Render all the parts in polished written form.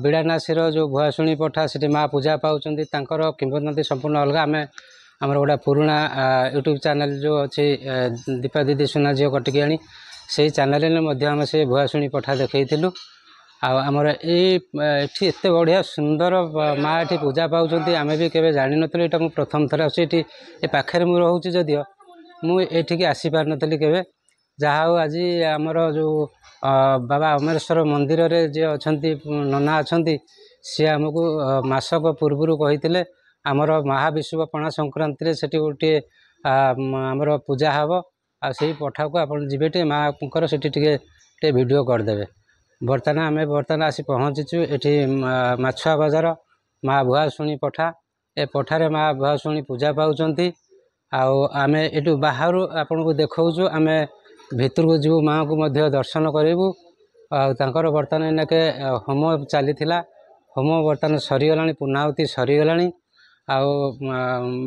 ବିଡ଼ାନାସୀର ଯେଉଁ ଭୁଆଶୁଣୀ ପଠା ସେଠି ମା ପୂଜା ପାଉଛନ୍ତି ତାଙ୍କର କିମ୍ବଦନ୍ତୀ ସମ୍ପୂର୍ଣ୍ଣ ଅଲଗା। ଆମେ ଆମର ଗୋଟେ ପୁରୁଣା ୟୁଟ୍ୟୁବ୍ ଚ୍ୟାନେଲ୍ ଯେଉଁ ଅଛି ଦୀପା ଦିଦି ସୁନା ଝିଅ କଟିକିଆଣି ସେଇ ଚ୍ୟାନେଲ୍ରେ ମଧ୍ୟ ଆମେ ସେ ଭୁଆଶୁଣୀ ପଠା ଦେଖାଇଥିଲୁ। ଆଉ ଆମର ଏଠି ଏତେ ବଢ଼ିଆ ସୁନ୍ଦର ମା ଏଠି ପୂଜା ପାଉଛନ୍ତି ଆମେ ବି କେବେ ଜାଣିନଥିଲୁ। ଏଇଟା ମୁଁ ପ୍ରଥମ ଥର ଆସୁଛି। ଏଠି ଏ ପାଖରେ ମୁଁ ରହୁଛି ଯଦିଓ ମୁଁ ଏଠିକି ଆସିପାରିନଥିଲି କେବେ। ଯାହା ହଉ ଆଜି ଆମର ଯେଉଁ ବାବା ଅମରେଶ୍ୱର ମନ୍ଦିରରେ ଯିଏ ଅଛନ୍ତି ନନା ଅଛନ୍ତି ସିଏ ଆମକୁ ମାସକ ପୂର୍ବରୁ କହିଥିଲେ ଆମର ମହାବିଷୁବ ପଣା ସଂକ୍ରାନ୍ତିରେ ସେଠି ଗୋଟିଏ ଆମର ପୂଜା ହେବ ଆଉ ସେଇ ପଠାକୁ ଆପଣ ଯିବେ ଟିକେ ମାଙ୍କର ସେଠି ଟିକେ ଭିଡ଼ିଓ କରିଦେବେ। ବର୍ତ୍ତମାନ ଆସି ପହଞ୍ଚିଛୁ ଏଠି ମାଛୁଆ ବଜାର ମା ଭୁଆଶୁଣୀ ପଠା। ଏ ପଠାରେ ମା ଭୁଆଶୁଣୀ ପୂଜା ପାଉଛନ୍ତି। ଆଉ ଆମେ ଏଠୁ ବାହାରୁ ଆପଣଙ୍କୁ ଦେଖାଉଛୁ। ଆମେ ଭିତରକୁ ଯିବୁ ମାଆଙ୍କୁ ମଧ୍ୟ ଦର୍ଶନ କରିବୁ। ଆଉ ତାଙ୍କର ବର୍ତ୍ତମାନ ଏନାକେ ହୋମ ଚାଲିଥିଲା। ହୋମ ବର୍ତ୍ତମାନ ସରିଗଲାଣି, ପୂର୍ଣ୍ଣାହୁତି ସରିଗଲାଣି। ଆଉ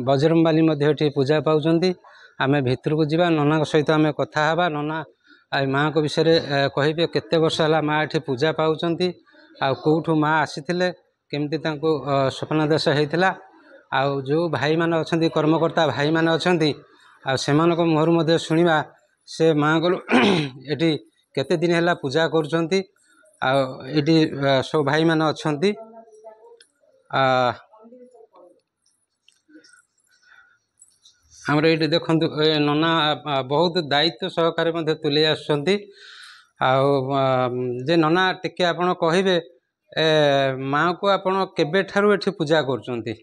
ବଜରଙ୍ଗବାଲି ମଧ୍ୟ ଏଠି ପୂଜା ପାଉଛନ୍ତି। ଆମେ ଭିତରକୁ ଯିବା, ନନାଙ୍କ ସହିତ ଆମେ କଥା ହେବା। ନନା ଆଉ ମାଆଙ୍କ ବିଷୟରେ କହିବେ କେତେ ବର୍ଷ ହେଲା ମା ଏଠି ପୂଜା ପାଉଛନ୍ତି, ଆଉ କେଉଁଠୁ ମା ଆସିଥିଲେ, କେମିତି ତାଙ୍କୁ ସ୍ୱପ୍ନାଦେଶ ହେଇଥିଲା। ଆଉ ଯେଉଁ ଭାଇମାନେ ଅଛନ୍ତି କର୍ମକର୍ତ୍ତା ଭାଇମାନେ ଅଛନ୍ତି ଆଉ ସେମାନଙ୍କ ମୁହଁରୁ ମଧ୍ୟ ଶୁଣିବା ସେ ମାଆଙ୍କର ଏଠି କେତେ ଦିନ ହେଲା ପୂଜା କରୁଛନ୍ତି। ଆଉ ଏଠି ସବୁ ଭାଇମାନେ ଅଛନ୍ତି। ଆମର ଏଇଠି ଦେଖନ୍ତୁ ନନା ବହୁତ ଦାୟିତ୍ୱ ସହକାରେ ମଧ୍ୟ ତୁଲେଇ ଆସୁଛନ୍ତି। ଆଉ ଯେ ନନା ଟିକେ ଆପଣ କହିବେ ମାଆଙ୍କୁ ଆପଣ କେବେଠାରୁ ଏଠି ପୂଜା କରୁଛନ୍ତି?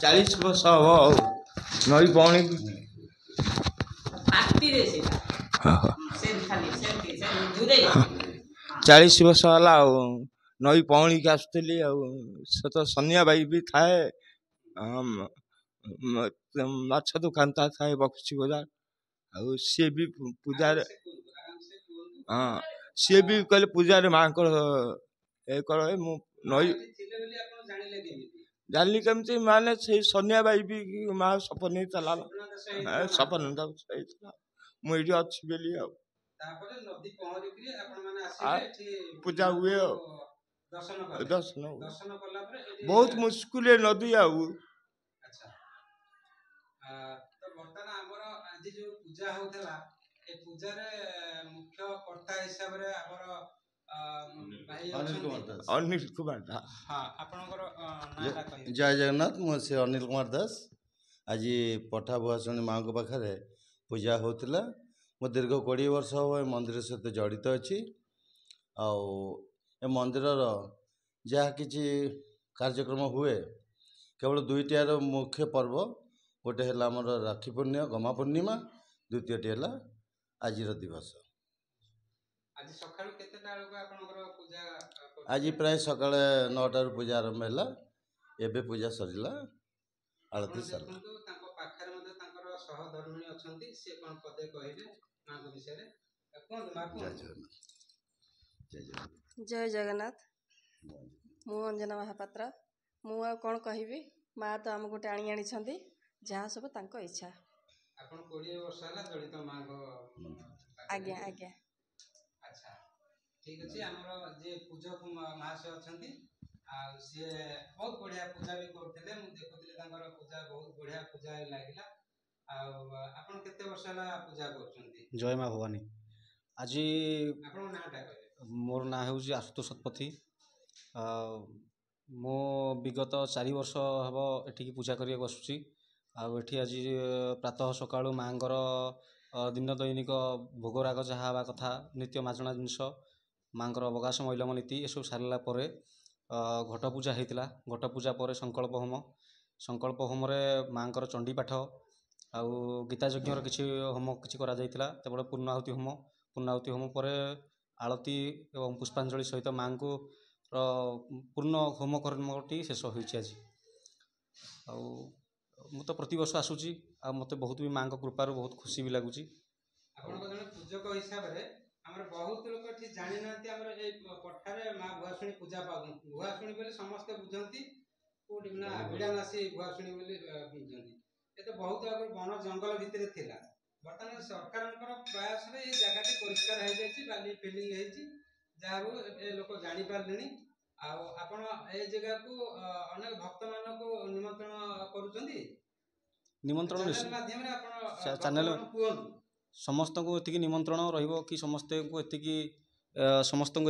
40 ବର୍ଷ ହବ। ଆଉ ନଈ ପଉଣି 40 ବର୍ଷ ହେଲା ଆଉ ନଈ ପଉଣିକି ଆସୁଥିଲି। ଆଉ ସେ ତ ସନିଆ ବାଇ ବି ଥାଏ, ମାଛ ଦୋକାନ ଥାଏ ବକ୍ସି ବଜାର। ଆଉ ସିଏ ବି ପୂଜାରେ ସିଏ ବି କହିଲେ ପୂଜାରେ ମାଆଙ୍କର କର। ମୁଁ ନଈ ଜାଣିଲି କେମିତି, ମାନେ ସେଇ ସନିଆ ବାଇ ବି ମା ସପନ ହେଇଥିଲା, ସପନ ହେଇଥିଲା ମୁଁ ଏଇଠି ଅଛି ବୋଲି। ଆଉ ତାପରେ ନଦୀ ପହଁରିକିରି ଆପଣମାନେ ଆସିଲେ ଏଠି ପୂଜା ହୁଏ। ଆଉ ଦର୍ଶନ କଲା ପରେ ବହୁତ ମୁସ୍କିଲ ନଦୀ। ଆଉ ଆଚ୍ଛା, ତ ବର୍ତ୍ତମାନ ଆମର ଆଜି ଯୋଉ ପୂଜା ହଉଥିଲା ଏ ପୂଜାରେ ମୁଖ୍ୟ କର୍ତ୍ତା ହିସାବରେ ଆମର ଅନିଲ କୁମାର ଦାସ। ଆପଣଙ୍କର ଜୟ ଜଗନ୍ନାଥ। ମୁଁ ସେ ଅନିଲ କୁମାର ଦାସ। ଆଜି ପଠା ଭୁଆଶୁଣୀ ମାଆଙ୍କ ପାଖରେ ପୂଜା ହେଉଥିଲା। ମୁଁ ଦୀର୍ଘ 20 ବର୍ଷ ହେବ ଏ ମନ୍ଦିର ସହିତ ଜଡ଼ିତ ଅଛି। ଆଉ ଏ ମନ୍ଦିରର ଯାହା କିଛି କାର୍ଯ୍ୟକ୍ରମ ହୁଏ କେବଳ ଦୁଇଟିର ମୁଖ୍ୟ ପର୍ବ, ଗୋଟେ ହେଲା ଆମର ରାକ୍ଷୀ ପୂର୍ଣ୍ଣିମା ଗମା ପୂର୍ଣ୍ଣିମା, ଦ୍ୱିତୀୟଟି ହେଲା ଆଜିର ଦିବସ। ଆଜି ସକାଳୁ କେତେଟା ବେଳକୁ ଆପଣଙ୍କର ପୂଜା? ଆଜି ପ୍ରାୟ ସକାଳେ 9ଟାରୁ ପୂଜା ଆରମ୍ଭ ହେଲା। ଏବେ ପୂଜା ସରିଲା, ଆଳତି ସରିଲା। ତାଙ୍କ ପାଖରେ ମଧ୍ୟ ତାଙ୍କର ସହଧର୍ମିଣୀ ଅଛନ୍ତି, ସେ କ'ଣ ପଦେ କହିବେ ମାଙ୍କ ବିଷୟରେ? ଜୟ ଜଗନ୍ନାଥ। ମୁଁ ଅଞ୍ଜନା ମହାପାତ୍ର। ମୁଁ ଆଉ କ'ଣ କହିବି, ମା ତ ଆମକୁ ଟାଣି ଆଣିଛନ୍ତି, ଯାହା ସବୁ ତାଙ୍କ ଇଚ୍ଛା। ଆପଣ 20 ବର୍ଷ ହେଲା ଜଡ଼ିତ ମାଙ୍କ? ଆଜ୍ଞା ଆଜ୍ଞା। ଆଚ୍ଛା, ଠିକ୍ ଅଛି। ଆମର ଯିଏ ପୂଜକ ମହାଶୟ ଅଛନ୍ତି ଆଉ ସିଏ ବହୁତ ବଢ଼ିଆ ପୂଜା ବି କରୁଥିଲେ। ମୁଁ ଦେଖୁଥିଲି ତାଙ୍କର ପୂଜା, ବହୁତ ବଢ଼ିଆ ପୂଜା ଲାଗିଲା। ଆଉ ଆପଣ କେତେ ବର୍ଷ ହେଲା ପୂଜା କରୁଛନ୍ତି? ଜୟ ମା ଭବାନୀ। ଆଜି ଆପଣଙ୍କ ନାଁଟା କହିବେ? ମୋର ନାଁ ହେଉଛି ଆଶୁତୋଷ ଶତପଥୀ। ମୁଁ ବିଗତ 4 ବର୍ଷ ହେବ ଏଠିକି ପୂଜା କରିବାକୁ ଆସୁଛି। ଆଉ ଏଠି ଆଜି ପ୍ରାତଃ ସକାଳୁ ମାଆଙ୍କର ଦିନ ଦୈନିକ ଭୋଗରାଗ ଯାହା ହେବା କଥା, ନିତ୍ୟ ମାଜଣା ଜିନିଷ, ମାଆଙ୍କର ଅବକାଶ ମୈଲମ ନୀତି ଏସବୁ ସାରିଲା ପରେ ଘଟ ପୂଜା ହେଇଥିଲା। ଘଟ ପୂଜା ପରେ ସଂକଳ୍ପ ହୋମ। ସଂକଳ୍ପ ହୋମରେ ମାଆଙ୍କର ଚଣ୍ଡୀ ପାଠ ଆଉ ଗୀତା ଯଜ୍ଞର କିଛି ହୋମ କିଛି କରାଯାଇଥିଲା। ତେବେ ପୂର୍ଣ୍ଣାହୁତି ହୋମ। ପୂର୍ଣ୍ଣାହୁତି ହୋମ ପରେ ଆଳତି ଏବଂ ପୁଷ୍ପାଞ୍ଜଳି ସହିତ ମାଆଙ୍କୁ ପୂର୍ଣ୍ଣ ହୋମ କର୍ମଟି ଶେଷ ହୋଇଛି ଆଜି। ଆଉ ମୁଁ ତ ପ୍ରତିବର୍ଷ ଆସୁଛି, ଆଉ ମୋତେ ବହୁତ ବି ମାଆଙ୍କ କୃପାରୁ ବହୁତ ଖୁସି ବି ଲାଗୁଛି। ଆପଣଙ୍କ ଜଣେ ପୂଜକ ହିସାବରେ ଆମର ବହୁତ ଲୋକ ଏଠି ଜାଣିନାହାନ୍ତି ଆମର ଏଇ ପଠାରେ ମା ଭୁଆଶୁଣୀ ପୂଜା ପାଉଛନ୍ତି। ଭୁଆଶୁଣୀ ବୋଲି ସମସ୍ତେ ବୁଝନ୍ତି କୋଉଠି ନା ବିଡ଼ାନାସୀ ଭୁଆଶୁଣୀ ବୋଲି ବୁଝନ୍ତି। ଏ ତ ବହୁତ ଆଗରୁ ବଣ ଜଙ୍ଗଲ ଭିତରେ ଥିଲା। ବର୍ତ୍ତମାନ ସରକାରଙ୍କର ପ୍ରୟାସରେ ଏଇ ଜାଗାଟି ପରିଷ୍କାର ହେଇଯାଇଛି, ବାଲି ଫିଲିଂ ହେଇଛି, ଯାହା ହଉ ଏ ଲୋକ ଜାଣିପାରିଲେଣି। ଆଉ ଆପଣ ଏ ଜାଗାକୁ ଅନେକ ଭକ୍ତମାନଙ୍କୁ ନିମନ୍ତ୍ରଣ କରୁଛନ୍ତି ନିମନ୍ତ୍ରଣ ଚ୍ୟାନେଲ ମାଧ୍ୟମରେ, ଆପଣ ଚ୍ୟାନେଲ ଭକ୍ତମାନଙ୍କୁ କୁହନ୍ତୁ। ସମସ୍ତଙ୍କୁ ଏତିକି ନିମନ୍ତ୍ରଣ ରହିବ କି ସମସ୍ତଙ୍କୁ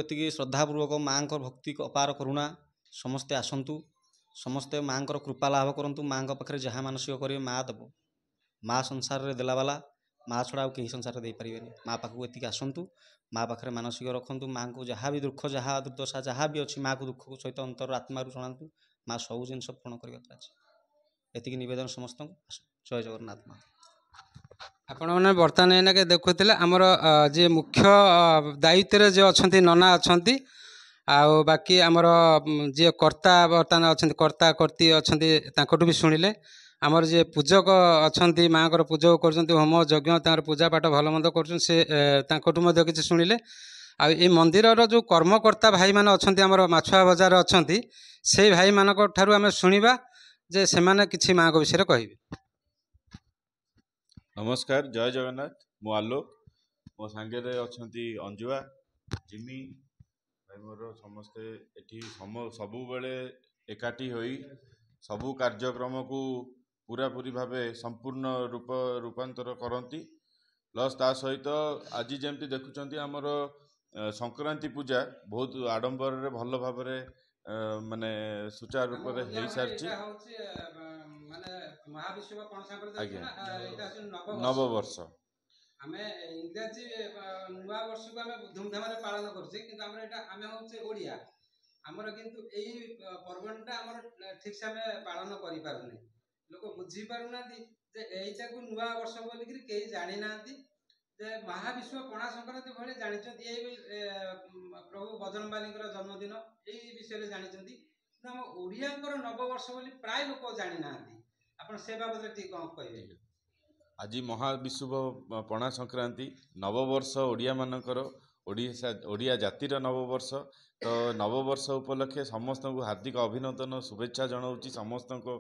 ଏତିକି ଶ୍ରଦ୍ଧାପୂର୍ବକ ମାଆଙ୍କ ଭକ୍ତି ଅପାର କରୁଣା ସମସ୍ତେ ଆସନ୍ତୁ, ସମସ୍ତେ ମାଆଙ୍କର କୃପା ଲାଭ କରନ୍ତୁ। ମାଆଙ୍କ ପାଖରେ ଯାହା ମାନସିକ କରିବେ ମାଆ ଦେବ। ମାଆ ସଂସାରରେ ଦେଲାବାଲା, ମାଆ ଛଡ଼ା ଆଉ କେହି ସଂସାରରେ ଦେଇପାରିବେନି। ମାଆ ପାଖକୁ ଏତିକି ଆସନ୍ତୁ, ମାଆ ପାଖରେ ମାନସିକ ରଖନ୍ତୁ, ମାଆଙ୍କୁ ଯାହା ବି ଦୁଃଖ, ଯାହା ଦୁର୍ଦ୍ଦଶା ଯାହା ବି ଅଛି ମାଆକୁ ଦୁଃଖ ସହିତ ଅନ୍ତର ଆତ୍ମାରୁ ଜଣାନ୍ତୁ। ମାଆ ସବୁ ଜିନିଷ ପୂରଣ କରିବାକୁ ଅଛି। ଏତିକି ନିବେଦନ ସମସ୍ତଙ୍କୁ। ଜୟ ଜଗନ୍ନାଥ। ମା ଆପଣମାନେ ବର୍ତ୍ତମାନ ଏଇନାକେ ଦେଖୁଥିଲେ ଆମର ଯିଏ ମୁଖ୍ୟ ଦାୟିତ୍ୱରେ ଯିଏ ଅଛନ୍ତି ନନା ଅଛନ୍ତି, ଆଉ ବାକି ଆମର ଯିଏ କର୍ତ୍ତା ବର୍ତ୍ତମାନ ଅଛନ୍ତି, କର୍ତ୍ତା କର୍ତ୍ତି ଅଛନ୍ତି, ତାଙ୍କଠୁ ବି ଶୁଣିଲେ। ଆମର ଯିଏ ପୂଜକ ଅଛନ୍ତି, ମାଆଙ୍କର ପୂଜକ କରୁଛନ୍ତି, ହୋମ ଯଜ୍ଞ ତାଙ୍କର ପୂଜା ପାଠ ଭଲ ମନ୍ଦ କରୁଛନ୍ତି, ସେ ତାଙ୍କଠୁ ମଧ୍ୟ କିଛି ଶୁଣିଲେ। ଆଉ ଏଇ ମନ୍ଦିରର ଯେଉଁ କର୍ମକର୍ତ୍ତା ଭାଇମାନେ ଅଛନ୍ତି, ଆମର ମାଛୁଆ ବଜାର ଅଛନ୍ତି, ସେଇ ଭାଇମାନଙ୍କ ଠାରୁ ଆମେ ଶୁଣିବା ଯେ ସେମାନେ କିଛି ମାଆଙ୍କ ବିଷୟରେ କହିବେ। ନମସ୍କାର, ଜୟ ଜଗନ୍ନାଥ। ମୁଁ ଆଲୋକ, ମୋ ସାଙ୍ଗରେ ଅଛନ୍ତି ଅଞ୍ଜୁଆ, ଜିମି ଭାଇ, ମୋର ସମସ୍ତେ ଏଠି ସବୁବେଳେ ଏକାଠି ହୋଇ ସବୁ କାର୍ଯ୍ୟକ୍ରମକୁ ପୁରାପୁରି ଭାବେ ସମ୍ପୂର୍ଣ୍ଣ ରୂପାନ୍ତର କରନ୍ତି। ପ୍ଲସ୍ ତା ସହିତ ଆଜି ଯେମିତି ଦେଖୁଛନ୍ତି ଆମର ସଂକ୍ରାନ୍ତି ପୂଜା ବହୁତ ଆଡ଼ମ୍ବରରେ ଭଲ ଭାବରେ ମାନେ ସୁଚାରୁ ରୂପରେ ହେଇସାରିଛି। ଆଜ୍ଞା, ନବବର୍ଷ ଆମେ ଇଂରାଜୀ ନୂଆ ବର୍ଷକୁ ଆମେ ଧୁମଧାମରେ ପାଳନ କରୁଛେ, କିନ୍ତୁ ଆମର ଏଇଟା ଆମେ ହଉଛେ ଓଡ଼ିଆ, ଆମର କିନ୍ତୁ ଏଇ ପର୍ବଟା ଆମର ଠିକସେ ଆମେ ପାଳନ କରିପାରୁନି। ଲୋକ ବୁଝିପାରୁନାହାନ୍ତି ଯେ ଏଇଟାକୁ ନୂଆ ବର୍ଷ ବୋଲିକିରି କେହି ଜାଣିନାହାନ୍ତି। ଯେ ମହାବିଶ୍ୱ ପଣା ସଂକ୍ରାନ୍ତି ଭଳି ଜାଣିଛନ୍ତି ଏଇ ପ୍ରଭୁ ବଜରଙ୍ଗବାଲିଙ୍କର ଜନ୍ମଦିନ, ଏଇ ବିଷୟରେ ଜାଣିଛନ୍ତି, କିନ୍ତୁ ଆମ ଓଡ଼ିଆଙ୍କର ନବବର୍ଷ ବୋଲି ପ୍ରାୟ ଲୋକ ଜାଣିନାହାନ୍ତି। ଆପଣ ସେ ବାବଦରେ ଟିକେ କ'ଣ କହିବେ? ଆଜି ମହାବିଷୁବ ପଣା ସଂକ୍ରାନ୍ତି, ନବବର୍ଷ ଓଡ଼ିଆମାନଙ୍କର, ଓଡ଼ିଆ ଜାତିର ନବବର୍ଷ। ତ ନବବର୍ଷ ଉପଲକ୍ଷେ ସମସ୍ତଙ୍କୁ ହାର୍ଦ୍ଦିକ ଅଭିନନ୍ଦନ, ଶୁଭେଚ୍ଛା ଜଣାଉଛି। ସମସ୍ତଙ୍କୁ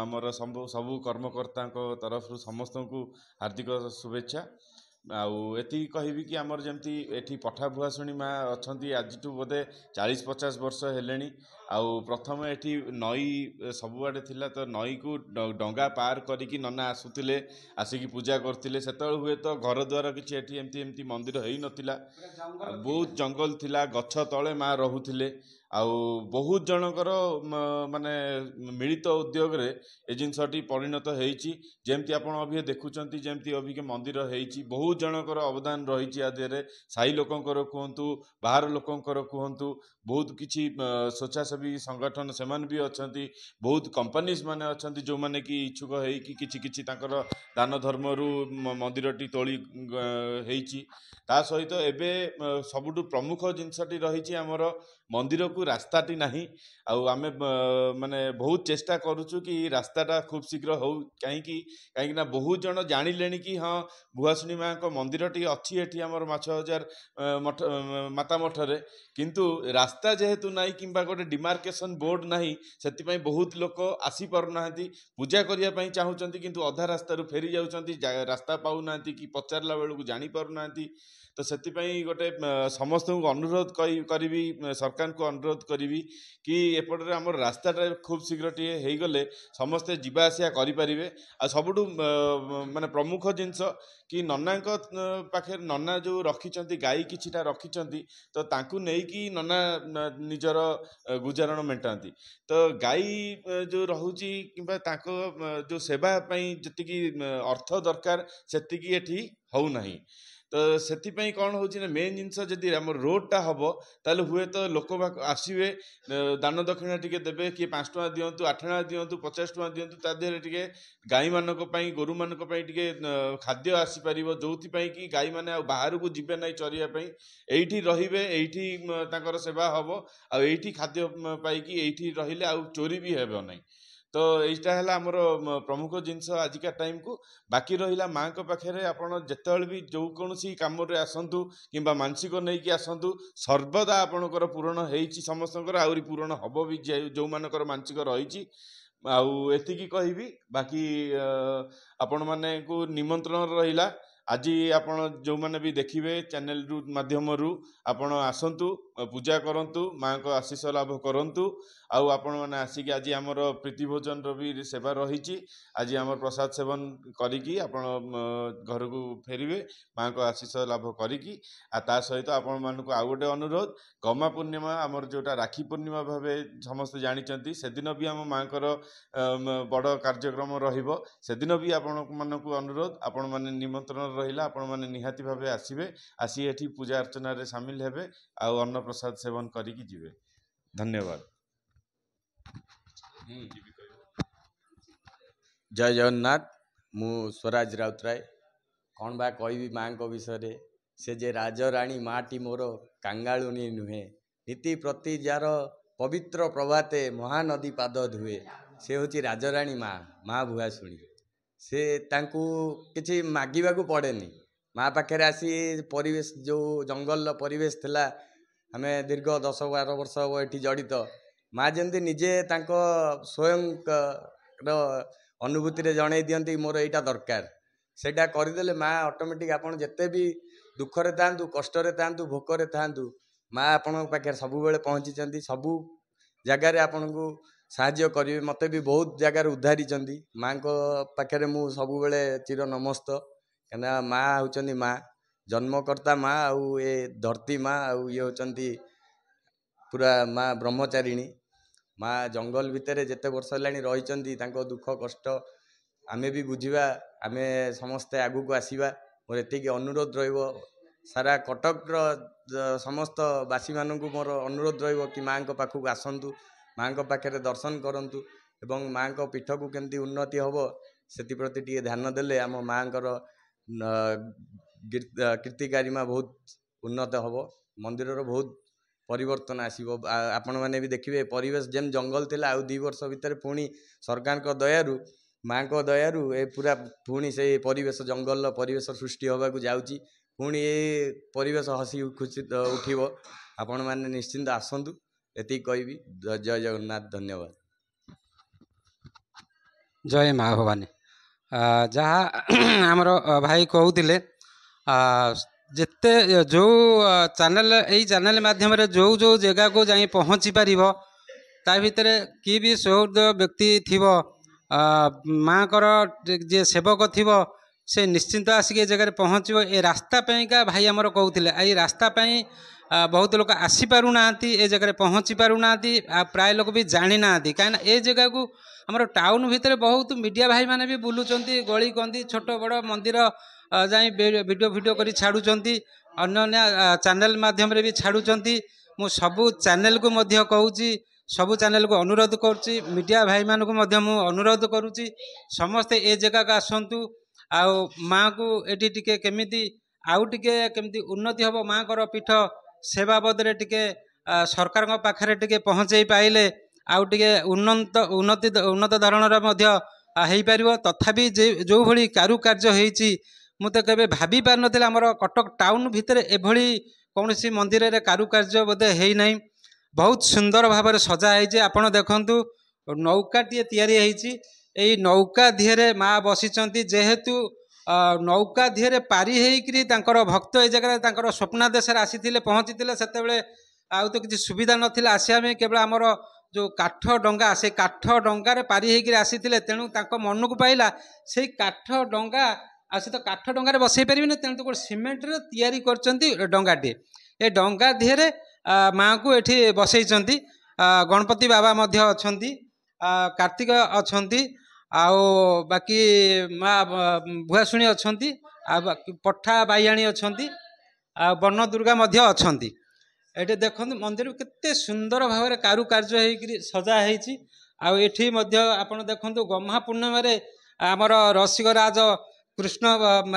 ଆମର ସବୁ କର୍ମକର୍ତ୍ତାଙ୍କ ତରଫରୁ ସମସ୍ତଙ୍କୁ ହାର୍ଦ୍ଦିକ ଶୁଭେଚ୍ଛା। ଆଉ ଏତିକି କହିବି କି ଆମର ଯେମିତି ଏଠି ପଠା ଭୁଆଶୁଣୀ ମା ଅଛନ୍ତି ଆଜିଠୁ ବୋଧେ 40-50 ବର୍ଷ ହେଲେଣି। ଆଉ ପ୍ରଥମେ ଏଠି ନଈ ସବୁଆଡ଼େ ଥିଲା, ତ ନଈକୁ ଡଙ୍ଗା ପାର କରିକି ନନା ଆସୁଥିଲେ, ଆସିକି ପୂଜା କରୁଥିଲେ। ସେତେବେଳେ ହୁଏତ ଘର ଦ୍ୱାର କିଛି ଏଠି ଏମିତି ମନ୍ଦିର ହେଇନଥିଲା, ବହୁତ ଜଙ୍ଗଲ ଥିଲା, ଗଛ ତଳେ ମା ରହୁଥିଲେ। ଆଉ ବହୁତ ଜଣଙ୍କର ମାନେ ମିଳିତ ଉଦ୍ୟୋଗରେ ଏ ଜିନିଷଟି ପରିଣତ ହେଇଛି। ଯେମିତି ଆପଣ ଅଭିଜ୍ଞ ଦେଖୁଛନ୍ତି, ଯେମିତି ଅଭିଜ୍ଞ ମନ୍ଦିର ହେଇଛି, ବହୁତ ଜଣଙ୍କର ଅବଦାନ ରହିଛି ଆ ଦେହରେ। ସାହି ଲୋକଙ୍କର କୁହନ୍ତୁ, ବାହାର ଲୋକଙ୍କର କୁହନ୍ତୁ, ବହୁତ କିଛି ସ୍ୱେଚ୍ଛାସେବୀ ସଂଗଠନ ସେମାନେ ବି ଅଛନ୍ତି, ବହୁତ କମ୍ପାନିଜ ମାନେ ଅଛନ୍ତି ଯେଉଁମାନେ କି ଇଚ୍ଛୁକ ହେଇକି କିଛି ତାଙ୍କର ଦାନ ଧର୍ମରୁ ମନ୍ଦିରଟି ତୋଳି ହେଇଛି। ତା ସହିତ ଏବେ ସବୁଠୁ ପ୍ରମୁଖ ଜିନିଷଟି ରହିଛି, ଆମର ମନ୍ଦିରକୁ ରାସ୍ତାଟି ନାହିଁ। ଆଉ ଆମେ ମାନେ ବହୁତ ଚେଷ୍ଟା କରୁଛୁ କି ରାସ୍ତାଟା ଖୁବ୍ ଶୀଘ୍ର ହଉ। କାହିଁକି ନା ବହୁତ ଜଣ ଜାଣିଲେଣି କି ହଁ ଭୁଆଶୁଣୀ ମାଙ୍କ ମନ୍ଦିରଟି ଅଛି ଏଠି ଆମର ମାଛ ବଜାର ମାତା ମଠରେ, କିନ୍ତୁ ରାସ୍ତା ଯେହେତୁ ନାହିଁ କିମ୍ବା ଗୋଟେ ଡିମାର୍କେସନ ବୋର୍ଡ ନାହିଁ, ସେଥିପାଇଁ ବହୁତ ଲୋକ ଆସିପାରୁନାହାନ୍ତି। ପୂଜା କରିବା ପାଇଁ ଚାହୁଁଛନ୍ତି କିନ୍ତୁ ଅଧା ରାସ୍ତାରୁ ଫେରି ଯାଉଛନ୍ତି, ରାସ୍ତା ପାଉନାହାନ୍ତି କି ପଚାରିଲା ବେଳକୁ ଜାଣିପାରୁନାହାନ୍ତି। ତ ସେଥିପାଇଁ ଗୋଟେ ସମସ୍ତଙ୍କୁ ଅନୁରୋଧ କରିବି, ସରକାରଙ୍କୁ ଅନୁରୋଧ କରିବି କି ଏପଟରେ ଆମର ରାସ୍ତାଟା ଖୁବ୍ ଶୀଘ୍ର ଟିକେ ହେଇଗଲେ ସମସ୍ତେ ଯିବା ଆସିବା କରିପାରିବେ। ଆଉ ସବୁଠୁ ମାନେ ପ୍ରମୁଖ ଜିନିଷ କି ନନାଙ୍କ ପାଖରେ ନନା ଯେଉଁ ରଖିଛନ୍ତି, ଗାଈ କିଛିଟା ରଖିଛନ୍ତି, ତ ତାଙ୍କୁ ନେଇକି ନନା ନିଜର ଗୁଜାରଣ ମେଣ୍ଟାନ୍ତି। ତ ଗାଈ ଯେଉଁ ରହୁଛି କିମ୍ବା ତାଙ୍କ ଯେଉଁ ସେବା ପାଇଁ ଯେତିକି ଅର୍ଥ ଦରକାର ସେତିକି ଏଠି ହେଉନାହିଁ। ତ ସେଥିପାଇଁ କ'ଣ ହେଉଛି ନା, ମେନ୍ ଜିନିଷ ଯଦି ଆମର ରୋଡ଼ଟା ହେବ ତାହେଲେ ହୁଏତ ଲୋକ ଆସିବେ, ଦାନ ଦକ୍ଷିଣା ଟିକେ ଦେବେ, କିଏ 5 ଟଙ୍କା ଦିଅନ୍ତୁ, 8 ଟଙ୍କା ଦିଅନ୍ତୁ, 50 ଟଙ୍କା ଦିଅନ୍ତୁ, ତା ଦେହରେ ଟିକେ ଗାଈମାନଙ୍କ ପାଇଁ, ଗୋରୁମାନଙ୍କ ପାଇଁ ଟିକେ ଖାଦ୍ୟ ଆସିପାରିବ, ଯେଉଁଥିପାଇଁ କି ଗାଈମାନେ ଆଉ ବାହାରକୁ ଯିବେ ନାହିଁ ଚରିବା ପାଇଁ, ଏଇଠି ରହିବେ, ଏଇଠି ତାଙ୍କର ସେବା ହେବ, ଆଉ ଏଇଠି ଖାଦ୍ୟ ପାଇକି ଏଇଠି ରହିଲେ ଆଉ ଚୋରି ବି ହେବ ନାହିଁ। ତ ଏଇଟା ହେଲା ଆମର ପ୍ରମୁଖ ଜିନିଷ ଆଜିକା ଟାଇମ୍କୁ। ବାକି ରହିଲା ମାଆଙ୍କ ପାଖରେ ଆପଣ ଯେତେବେଳେ ବି ଯେକୌଣସି କାମରେ ଆସନ୍ତୁ କିମ୍ବା ମାନସିକ ନେଇକି ଆସନ୍ତୁ, ସର୍ବଦା ଆପଣଙ୍କର ପୂରଣ ହେଇଛି ସମସ୍ତଙ୍କର, ଆହୁରି ପୂରଣ ହେବ ବି ଯେଉଁମାନଙ୍କର ମାନସିକ ରହିଛି। ଆଉ ଏତିକି କହିବି। ବାକି ଆପଣମାନଙ୍କୁ ନିମନ୍ତ୍ରଣ ରହିଲା, आज आपण जो मैंने भी देखिए चैनल माध्यम आपण आसतु पूजा करंतु माँ को आशीष लाभ करंतु आउ आपण मैंने आसिक आज आमर प्रीति भोजन भी सेवा रही आज आम प्रसाद सेवन करिकी आपण घर को फेरवे माँ को आशीष लाभ करिकी ता सहित आपण मानक आउ गोटे अनुरोध गमा पूर्णिमा आमर जोटा राखी पूर्णिमा भाव समस्त जानते से दिन भी आम माँ बड़ कार्यक्रम रहिबो से दिन भी आपण मानक अनुरोध आपण माने निमंत्रण रहिला आपण माने निहाती भावे आसीबे आसी एठी पूजा अर्चना रे शामिल हेबे आउ अन्न प्रसाद सेवन करिकी जिवे धन्यवाद। जय जगन्नाथ मु स्वराज राउतराय कौन बा कहबी माँ को विषय से जे राजराणी माटी मोर कांगालुनी नुहे नीति प्रति जार पवित्र प्रभाते महानदी पाद धुए से हूँ राजराणी माँ भुआसुणी से तांकू किसी मागिबाकू पड़ेनी माँ पाखे आसी परिवेश जो जंगल परिवेश थिला आमे दीर्घ 10-12 वर्ष हम ये जड़ित माँ जमी निजे तांको स्वयं अनुभूति रे जणै दियंती मोर एटा दरकार सेटा करदेले माँ ऑटोमेटिक आपन जत्ते भी दुखरे थांतु कष्टरे थांतु भोकरे थांतु माँ आपन पाखे सब बेले पहुँची सबू जगार आपन को साहाय्य करेंगे मते भी बहुत जगार उद्धारी माँ को पाखे मु सब बेले चिर नमस्त कहीं माँ होती माँ जन्मकर्ता माँ आउ ये धरती माँ आउ ये होती पूरा माँ ब्रह्मचारिणी माँ जंगल भितर जिते वर्ष रही दुख कष्ट आमे भी बुझा आमे समस्ते आगू को आसवा मोर एतिक अनुरोध रहिबो सारा कटक समस्त बासी मानू मोर अनुरोध रहिबो कि माँ को पाखक आसतु माँ को पाखे दर्शन करंतु एवं माँ को पीठ को केमती उन्नति हम से प्रति टे ध्यान देले आम माँ कीर्ति गारिमा बहुत उन्नत हम मंदिर बहुत परिवर्तन आसो आपण मैंने भी देखिए परिवेश जेम जंगल थिला आउ 2 वर्ष भितर पुणी सरकार को दयारु माँ को दयारु ए पूरा पुणी से परिवेश जंगल परिवेश सृष्टि होगा जाऊँगी पुणी ये परिवेश हसी खुशी उठिबो आपण मैंने निश्चिंत आसतु एति कहबी जय जगन्नाथ धन्यवाद। जय माँ भवानी जहाँ आमर भाई कहते जिते जो चैनल यही चैनल माध्यम जो जो जगह को जाई पहुँची पार ता भितर कि भी सौहृद व्यक्ति थी माँ को जे सेवक थी से निश्चिंत आसिक जगह पहुँचो ए रास्ता का भाई आमर कहते आई रास्ता बहुत लोग आसी पारुना ए जगह पहुँची पारुना प्राय लोग भी जानी ना कहीं ए जगह को आमर टाउन भितर बहुत मीडिया भाई माने भी बुलूचंती गली कंदी छोट बड़ मंदिर जाई वीडियो कर छाड़ुचंती अन्य चैनल माध्यम रे भी छाड़ुचंती मु सबू चैनल को मध्य कहूची सबू चैनल को अनुरोध करुच्ची मीडिया भाई मानू मु अनुरोध करुच्ची समस्ते ए जगह को आसतु आउ माँ को एटी टिके केमिति आउ टिके केमिति उन्नति हम माँ को पीठ से बाबद टिके सरकार पाखे टिके पहुँचे पाइले आउ टिके उन्नत धरणर हो पार तथापि जो भली कारुकार्य होईची मु तो केबे भाभी पार नथिल आमर कटक टाउन भितर एभली कौन सी मंदिर रे कारुकार्य बोधे है नहीं बहुत सुंदर भाव सजाई आपण देखंतु नौकाटी तैयारी होईची एई नौका दिहरे माँ बसिचंती जेहेतु नौका दिहरे पारी होइकरी तांकर भक्त ए जगह तांकर स्वप्नादेश आसीथिले पहुँची सेतेबेले आउ तो किसी सुविधा नथिला आसिया में केवल आमर जो काठ डंगा से काठ डंगार पारी होकर आसी तेणु मन को पाइला से काठ डंगा आ से तो काठ डंगार बसई पारे तेणु तो सीमेंट तैयारी कर डंगाटे ए डंगा दिहरे माँ को एठी बसई गणपति बाबा अच्छा कार्तिक अच्छा आओ बाकी माँ भुआसुणी अच्छा पठा बाईआणी अच्छा बन दुर्गा अच्छा ये देखो मंदिर केते सुंदर भाव में कारुकार्य हो सजा होती आठी आप देखो गम्हा पूर्णिम आमर रसिकराज कृष्ण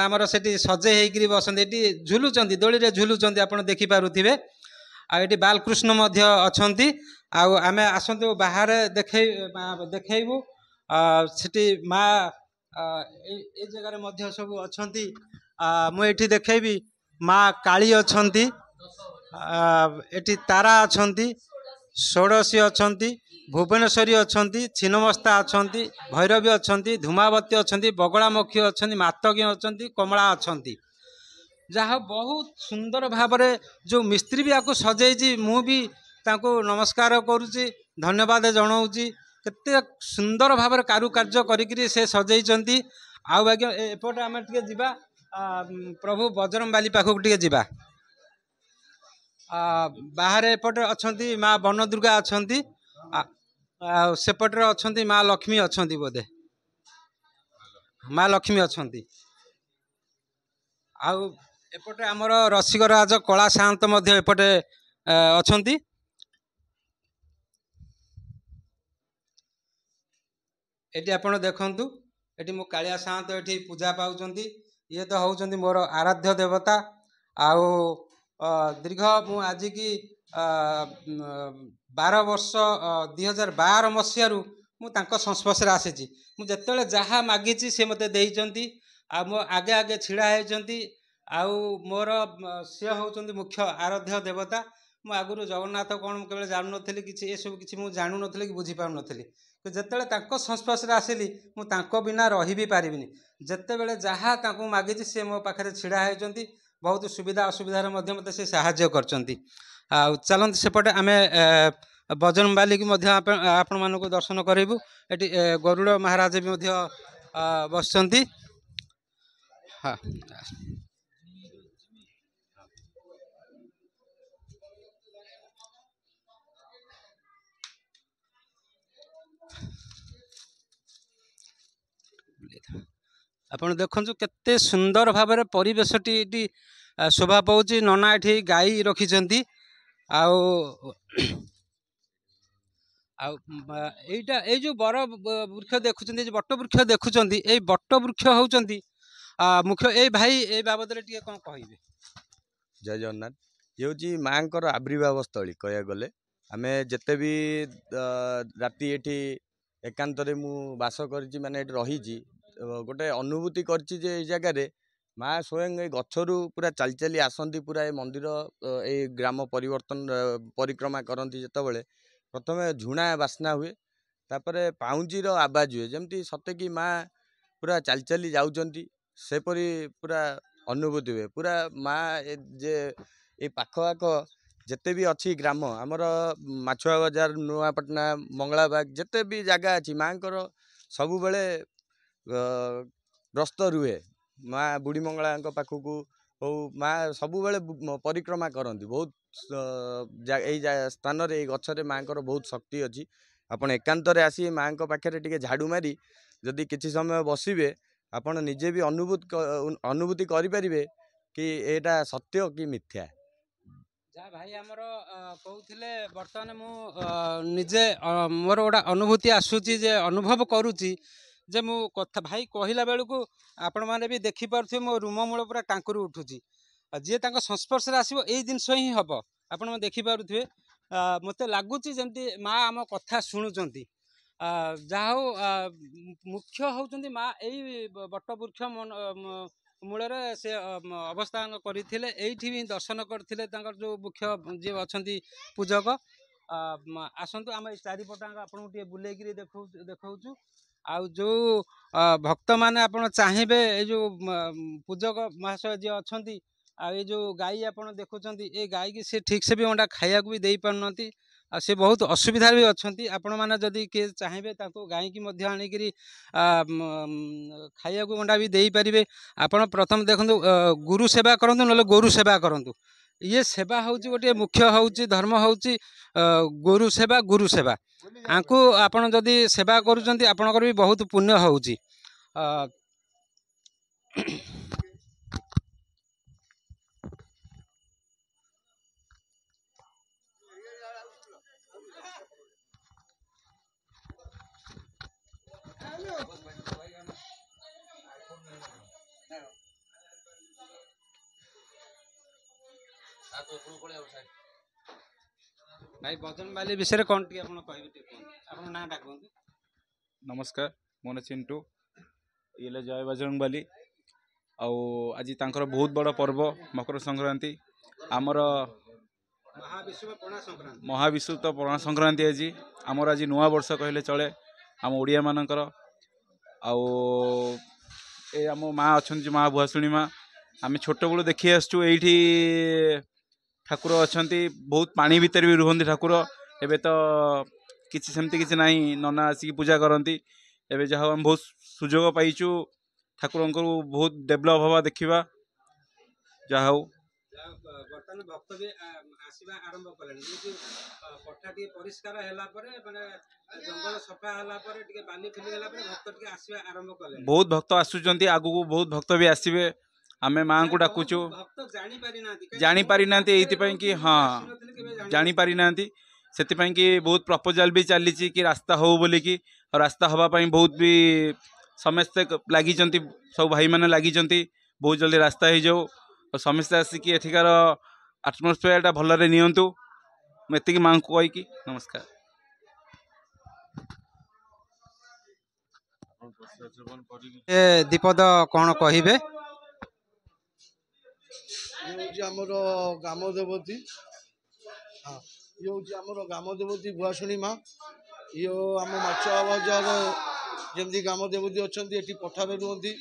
आमर से सजे होकर बसते ये झुलुंट दोली रे झुलुंट आप देखिपे आठी बालकृष्ण अच्छा आम आसतु बाहर देखु से माँ ए जगह सब अच्छा मुझे देखेबी माँ काली अच्छा एटी तारा अच्छा षोड़शी अच्छा भुवनेश्वरी अछंती छिन्नमस्ता अछंती भैरवी अछंती धूमावती अछंती बगलामुखी अछंती मातकी अछंती कमला अछंती जहाँ बहुत सुंदर भाव जो मिस्त्री भी आपको सजेजी मु भी तांको नमस्कार करुच्ची धन्यवाद जनाऊँगी केते सुंदर भाव कारुकार्य करी से सजेइचंती आउ बाकी एपटे आम टे जा प्रभु बजरंग बाली पाखक टे जा बाहर एपटे अच्छी माँ वन दुर्गा अच्छा सेपटे अच्छा माँ लक्ष्मी अच्छा बोधे माँ लक्ष्मी अच्छा आउ एपटे आमर रसिकराज कला सात एपटे अच्छा एटी आपण देखंतु एटी मो कालिया सात एटी पूजा पाउचंती ये तो होउचंती मोर आराध्य देवता आउ दीर्घ मु आज की 12 वर्ष 2012 मसीहारू मु तांको संस्पर्श आसी मु जेतेबेले जहाँ मागिची से मते देइचंती आ मो आगे आगे छिड़ा होइचंती आउ मोर सी होउचंती मुख्य आराध्य देवता मु आगुरु जगन्नाथ कौन केवल जानू नथिली किछि ए सब किछि मु जानू नथिली कि बुझी पाउ नथिली जेतेबेले तांको संस्पर्श आसिली मु तांको बिना रही भी पारिबिनी जेतेबेले जहाँ तांको मागिची से मो पाखरे छिड़ा होइचंती बहुत सुविधा असुविधार मध्य मते से साहाय्य करचंती आ चलंत सेपटे आमे बजरंग बाली की मध्य आपण मानको दर्शन करेबु एटी गरुड़ महाराज भी मध्य बसचंती हाँ आपण देखु केते सुंदर भाव परिवेशटी शोभा पाँच नना ये गाई रखिंट आईटा जो बर वृक्ष देखुं बट वृक्ष देखुं ये बट वृक्ष होती मुख्य ए भाई ए बाबद कौन कहे जय जगन्नाथ ये हूँ माँ आविर्भाव स्थली कह गले आम जिते भी राति ये एकांत बास कर माने रही गोटे अनुभूति करछि जे जगह माँ स्वयं ए गछरू पूरा चली चली आसती पूरा ए मंदिर ए ग्राम परिवर्तन परिक्रमा करती जितेबाला प्रथम झुणा बास्ना हुए तापर पाउंजीर आवाज हुए जमती सते कि माँ पूरा चली चली जाउचंती सेपरी पूरा अनुभूति हुए पूरा माँ जे ए पाखआख जिते भी अच्छी ग्राम आमर माछुआ बाजार नुआपटना मंगलाबाग जिते भी जगह अच्छी माँ सबु बेले ग्रस्त रुहे माँ बुढ़ी मंगला पाखक हो माँ सबु बेले परिक्रमा करती बहुत स्थान गचरे माँ बहुत शक्ति अच्छी आपड़ एकांत आसी माँ पाखे टे झाड़ू मारी जदि किसी समय बसवे आपड़ निजे भी अनुभूति करें कि एटा सत्य कि मिथ्या जहाँ भाई आमर कहते बर्तमान मुझे मोर गोटा अनुभूति आसूची जे अनुभव करुच्ची जे मु कथा भाई कहला बेलू आपण मैंने भी देखिपे मो रूम मूल पूरा टाँकुरी उठुची जी संस्पर्श आसो यही जिनस ही हम आपण देखिपे मत लगुच जमी माँ आम कथा शुणुंट जहा मुख्य होती माँ यही बटवृक्ष मूल से अवस्थान करते भी दर्शन करते जो मुख्य जी अच्छा पूजक आसतु आम चारिपटा आपको बुलेक देखा आउ जो भक्त मैंने आप चाहिए ये जो पूजक महाशय जी अच्छा ये जो गाई आप देखुं ये गाई की सी ठीक से भी अंडा खाया भी दे पारना सी बहुत असुविधा भी अच्छा आपण मैंने जदि किए चाहिए गाई की आणिकी खाया अंडा भी दे पारे आप प्रथम देखो गुरु सेवा करूँ ना गोरु सेवा करूँ ये सेवा हूँ गोटे मुख्य हूँ धर्म हूँ गोरु सेवा गुरु सेवा आंकु आपण जदि सेवा करुँच आपणकर भी बहुत पुण्य हूँ भाई बजरंग बाली विषय कौन टी कहते ना कहते नमस्कार मो ना चिंटू ये जय बजरंग बाली आज तांकर बहुत बड़ पर्व मकर संक्रांति आमर ମହାବିଷୁବ ପଣା ସଂକ୍ରାନ୍ତି ଆଜି ଆମର ଆଜି ନୂଆ ବର୍ଷ କହିଲେ ଚଳେ ଆମ ଓଡ଼ିଆ ମାନଙ୍କର। ଆଉ ଏ ଆମ ମାଆ ଅଛନ୍ତି ମା ଭୁଆଶୁଣୀ ମା, ଆମେ ଛୋଟବେଳୁ ଦେଖି ଆସୁଛୁ ଏଇଠି ଠାକୁର ଅଛନ୍ତି, ବହୁତ ପାଣି ଭିତରେ ବି ରୁହନ୍ତି ଠାକୁର। ଏବେ ତ କିଛି ସେମିତି କିଛି ନାହିଁ, ନନା ଆସିକି ପୂଜା କରନ୍ତି। ଏବେ ଯାହା ହଉ ଆମେ ବହୁତ ସୁଯୋଗ ପାଇଛୁ ଠାକୁରଙ୍କୁ ବହୁତ ଡେଭଲପ୍ ହବା ଦେଖିବା। ଯାହା ହଉ ବର୍ତ୍ତମାନ ଭକ୍ତ ବି ଆସିବା ଆରମ୍ଭ କଲେଣି, ଯେମିତି ପଠା ଟିକେ ପରିଷ୍କାର ହେଲା ପରେ ମାନେ ଜଙ୍ଗଲ ସଫା ହେଲା ପରେ ଟିକେ ବାଲି ଫିଲି ହେଲା ପରେ ଭକ୍ତ ଟିକେ ଆସିବା ଆରମ୍ଭ କଲେଣି। ବହୁତ ଭକ୍ତ ଆସୁଛନ୍ତି, ଆଗକୁ ବହୁତ ଭକ୍ତ ବି ଆସିବେ। ଆମେ ମାଆଙ୍କୁ ଡାକୁଛୁ। ଭକ୍ତ ଜାଣିପାରିନାହାନ୍ତି ଏଇଥିପାଇଁ କି, ହଁ ଜାଣିପାରିନାହାନ୍ତି, ସେଥିପାଇଁ କି ବହୁତ ପ୍ରପୋଜାଲ ବି ଚାଲିଛି କି ରାସ୍ତା ହଉ ବୋଲିକି। ଆଉ ରାସ୍ତା ହବା ପାଇଁ ବହୁତ ବି ସମସ୍ତେ ଲାଗିଛନ୍ତି, ସବୁ ଭାଇମାନେ ଲାଗିଛନ୍ତି, ବହୁତ ଜଲ୍ଦି ରାସ୍ତା ହେଇଯାଉ। ଆଉ ସମସ୍ତେ ଆସିକି ଏଠିକାର ଆଟମୋସ୍ଫିୟରଟା ଭଲରେ ନିଅନ୍ତୁ, ମୁଁ ଏତିକି ମାଆଙ୍କୁ କହିକି ନମସ୍କାର। ଦୀପଦ କ'ଣ କହିବେ? ଇଏ ହେଉଛି ଆମର ଗ୍ରାମ ଦେବତୀ। ହଁ, ଇଏ ହେଉଛି ଆମର ଗ୍ରାମ ଦେବତୀ ଭୁଆଶୁଣୀ ମା। ଇଏ ଆମ ମାଛ ବଜାର ଯେମିତି ଗ୍ରାମ ଦେବତୀ ଅଛନ୍ତି, ଏଠି ପଠାରେ ରୁହନ୍ତି।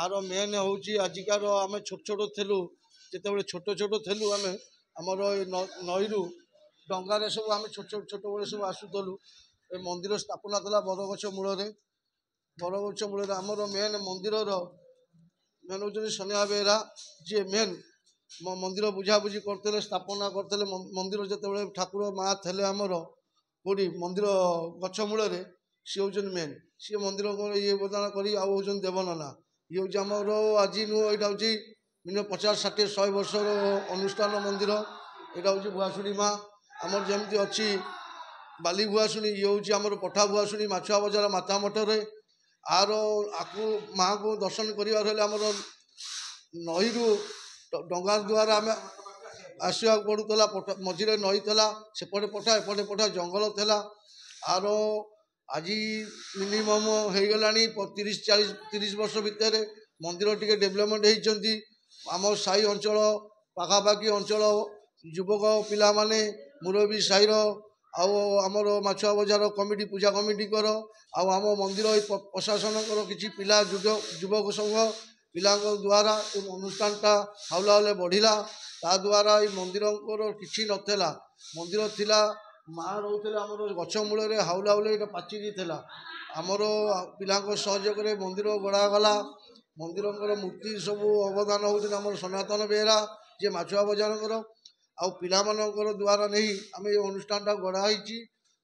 ଆର ମେନ୍ ହେଉଛି ଆଜିକାର ଆମେ ଛୋଟ ଛୋଟ ଥିଲୁ, ଯେତେବେଳେ ଛୋଟ ଛୋଟ ଥିଲୁ ଆମେ ଆମର ଏ ନଈରୁ ଡଙ୍ଗାରେ ସବୁ ଆମେ ଛୋଟବେଳେ ସବୁ ଆସୁଥିଲୁ। ଏ ମନ୍ଦିର ସ୍ଥାପନା ଥିଲା ବରଗଛ ମୂଳରେ। ବରଗଛ ମୂଳରେ ଆମର ମେନ୍ ମନ୍ଦିରର ମେନ୍ ହେଉଛନ୍ତି ସନିଆ ବେହେରା, ଯିଏ ମେନ୍ ମନ୍ଦିର ବୁଝାବୁଝି କରିଥିଲେ, ସ୍ଥାପନା କରିଥିଲେ। ମନ୍ଦିର ଯେତେବେଳେ ଠାକୁର ମା ଥିଲେ ଆମର କେଉଁଠି ମନ୍ଦିର ଗଛ ମୂଳରେ, ସିଏ ହେଉଛନ୍ତି ମେନ୍। ସିଏ ମନ୍ଦିର ଇଏ ପ୍ରଦାନ କରି ଆଉ ହେଉଛନ୍ତି ଦେବନନା। ଇଏ ହେଉଛି ଆମର ଆଜି ନୁହଁ, ଏଇଟା ହେଉଛି ମିନିମମ୍ 50, 60, 100 ବର୍ଷର ଅନୁଷ୍ଠାନ ମନ୍ଦିର। ଏଇଟା ହେଉଛି ଭୁଆଶୁଣୀ ମା। ଆମର ଯେମିତି ଅଛି ବାଲି ଭୁଆଶୁଣୀ, ଇଏ ହେଉଛି ଆମର ପଠା ଭୁଆଶୁଣୀ ମାଛୁଆ ବଜାର ମାତା ମଠରେ। ଆର ଆକୁ ମାଆଙ୍କୁ ଦର୍ଶନ କରିବାର ହେଲେ ଆମର ନଈରୁ ଡଙ୍ଗା ଦ୍ୱାରା ଆମେ ଆସିବାକୁ ପଡ଼ୁଥିଲା। ମଝିରେ ନଈ ଥିଲା, ସେପଟେ ପଠା ଏପଟେ ପଠା, ଜଙ୍ଗଲ ଥିଲା। ଆର ଆଜି ମିନିମମ୍ ହେଇଗଲାଣି 30 ବର୍ଷ ଭିତରେ ମନ୍ଦିର ଟିକେ ଡେଭଲପମେଣ୍ଟ ହେଇଛନ୍ତି। ଆମ ସାହି ଅଞ୍ଚଳ ପାଖାପାଖି ଅଞ୍ଚଳ ଯୁବକ ପିଲାମାନେ, ମୁରବୀ ସାହିର ଆଉ ଆମର ମାଛୁଆ ବଜାର କମିଟି, ପୂଜା କମିଟିଙ୍କର ଆଉ ଆମ ମନ୍ଦିର ପ୍ରଶାସନଙ୍କର କିଛି ପିଲା ଯୁବକ ସଂଘ ପିଲାଙ୍କ ଦ୍ୱାରା ଏ ଅନୁଷ୍ଠାନଟା ହାଉଲେ ହାଉଲେ ବଢ଼ିଲା। ତା ଦ୍ୱାରା ଏଇ ମନ୍ଦିରଙ୍କର କିଛି ନଥିଲା। ମନ୍ଦିର ଥିଲା, ମା ରହୁଥିଲେ ଆମର ଗଛ ମୂଳରେ, ହାଉଲେ ହାଉଲେ ଏଇଟା ପାଚିରି ଥିଲା। ଆମର ପିଲାଙ୍କ ସହଯୋଗରେ ମନ୍ଦିର ଗଢ଼ାଗଲା। ମନ୍ଦିରଙ୍କର ମୂର୍ତ୍ତି ସବୁ ଅବଦାନ ହେଉଛନ୍ତି ଆମର ସନାତନ ବେହେରା, ଯିଏ ମାଛୁଆ ବଜାରଙ୍କର। ଆଉ ପିଲାମାନଙ୍କର ଦ୍ୱାରା ନେଇ ଆମେ ଏ ଅନୁଷ୍ଠାନଟା ଗଢ଼ା ହେଇଛି।